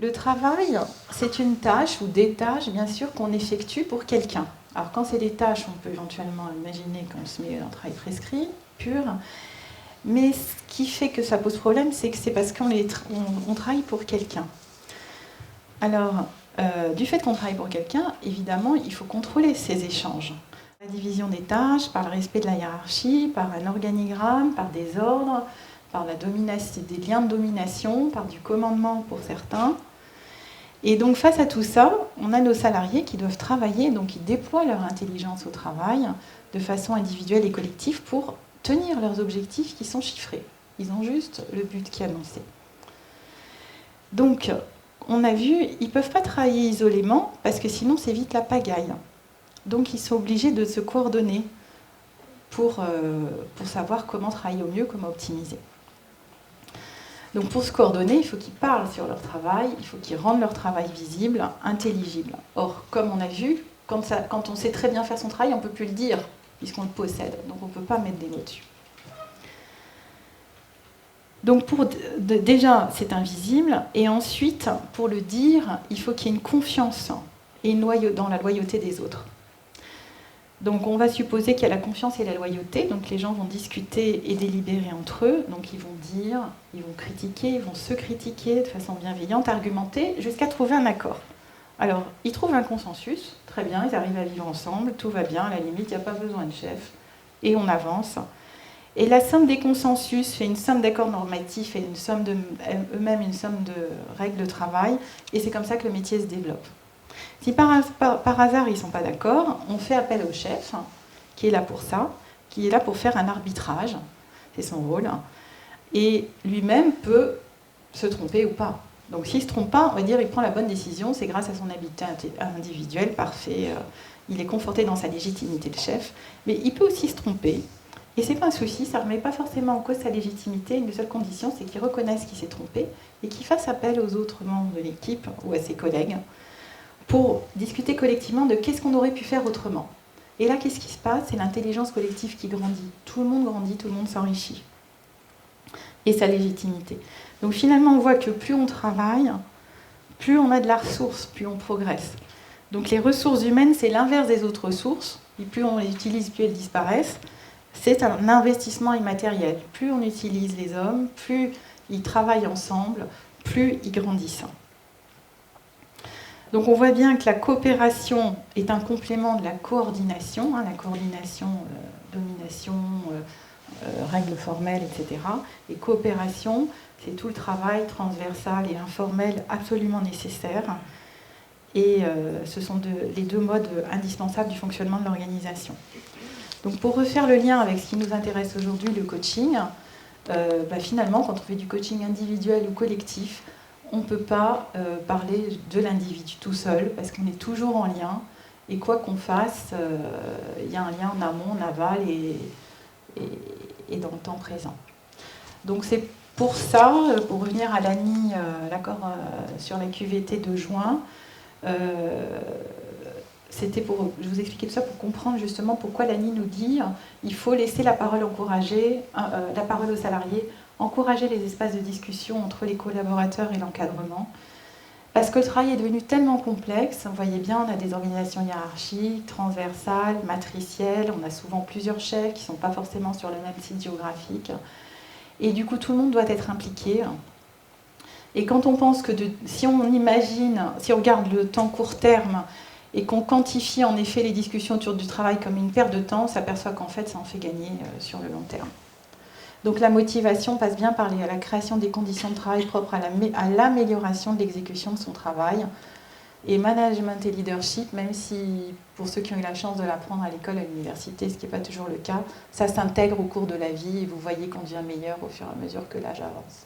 Le travail, c'est une tâche ou des tâches, bien sûr, qu'on effectue pour quelqu'un. Alors quand c'est des tâches, on peut éventuellement imaginer qu'on se met un travail prescrit, pur. Mais ce qui fait que ça pose problème, c'est que c'est parce qu'on travaille pour quelqu'un. Alors, du fait qu'on travaille pour quelqu'un, évidemment, il faut contrôler ces échanges. La division des tâches, par le respect de la hiérarchie, par un organigramme, par des ordres, par des liens de domination, par du commandement pour certains. Et donc face à tout ça, on a nos salariés qui doivent travailler, donc ils déploient leur intelligence au travail de façon individuelle et collective pour tenir leurs objectifs qui sont chiffrés. Ils ont juste le but qui est annoncé. Donc, on a vu, ils ne peuvent pas travailler isolément parce que sinon c'est vite la pagaille. Donc ils sont obligés de se coordonner pour savoir comment travailler au mieux, comment optimiser. Donc pour se coordonner, il faut qu'ils parlent sur leur travail, il faut qu'ils rendent leur travail visible, intelligible. Or, comme on a vu, quand on sait très bien faire son travail, on ne peut plus le dire, puisqu'on le possède. Donc on ne peut pas mettre des mots dessus. Donc déjà, c'est invisible, et ensuite, pour le dire, il faut qu'il y ait une confiance et dans la loyauté des autres. Donc on va supposer qu'il y a la confiance et la loyauté, donc les gens vont discuter et délibérer entre eux, donc ils vont dire, ils vont critiquer, ils vont se critiquer de façon bienveillante, argumenter, jusqu'à trouver un accord. Alors, ils trouvent un consensus, très bien, ils arrivent à vivre ensemble, tout va bien, à la limite, il n'y a pas besoin de chef, et on avance. Et la somme des consensus fait une somme d'accords normatifs et eux-mêmes une somme de règles de travail, et c'est comme ça que le métier se développe. Si par hasard ils ne sont pas d'accord, on fait appel au chef, qui est là pour ça, qui est là pour faire un arbitrage, c'est son rôle, et lui-même peut se tromper ou pas. Donc s'il ne se trompe pas, on va dire qu'il prend la bonne décision, c'est grâce à son habileté individuelle, parfait, il est conforté dans sa légitimité de chef, mais il peut aussi se tromper, et c'est pas un souci, ça ne remet pas forcément en cause sa légitimité, une seule condition, c'est qu'il reconnaisse qu'il s'est trompé, et qu'il fasse appel aux autres membres de l'équipe, ou à ses collègues, pour discuter collectivement de qu'est-ce qu'on aurait pu faire autrement. Et là, qu'est-ce qui se passe? C'est l'intelligence collective qui grandit. Tout le monde grandit, tout le monde s'enrichit. Et sa légitimité. Donc finalement, on voit que plus on travaille, plus on a de la ressource, plus on progresse. Donc les ressources humaines, c'est l'inverse des autres ressources. Et plus on les utilise, plus elles disparaissent. C'est un investissement immatériel. Plus on utilise les hommes, plus ils travaillent ensemble, plus ils grandissent. Donc on voit bien que la coopération est un complément de la coordination, la coordination, domination, règles formelles, etc. Et coopération, c'est tout le travail transversal et informel absolument nécessaire. Et ce sont les deux modes indispensables du fonctionnement de l'organisation. Donc pour refaire le lien avec ce qui nous intéresse aujourd'hui, le coaching, finalement, quand on fait du coaching individuel ou collectif, on ne peut pas parler de l'individu tout seul, parce qu'on est toujours en lien, et quoi qu'on fasse, il y a un lien en amont, en aval et dans le temps présent. Donc c'est pour ça, pour revenir à l'ANI, l'accord sur la QVT de juin, je vous expliquais tout ça pour comprendre justement pourquoi l'ANI nous dit il faut laisser la parole la parole aux salariés, encourager les espaces de discussion entre les collaborateurs et l'encadrement. Parce que le travail est devenu tellement complexe, vous voyez bien, on a des organisations hiérarchiques, transversales, matricielles, on a souvent plusieurs chefs qui ne sont pas forcément sur le même site géographique. Et du coup, tout le monde doit être impliqué. Et quand on pense que si on regarde le temps court terme, et qu'on quantifie en effet les discussions autour du travail comme une perte de temps, on s'aperçoit qu'en fait, ça en fait gagner sur le long terme. Donc la motivation passe bien par la création des conditions de travail propres à l'amélioration de l'exécution de son travail. Et management et leadership, même si pour ceux qui ont eu la chance de l'apprendre à l'école, à l'université, ce qui n'est pas toujours le cas, ça s'intègre au cours de la vie et vous voyez qu'on devient meilleur au fur et à mesure que l'âge avance.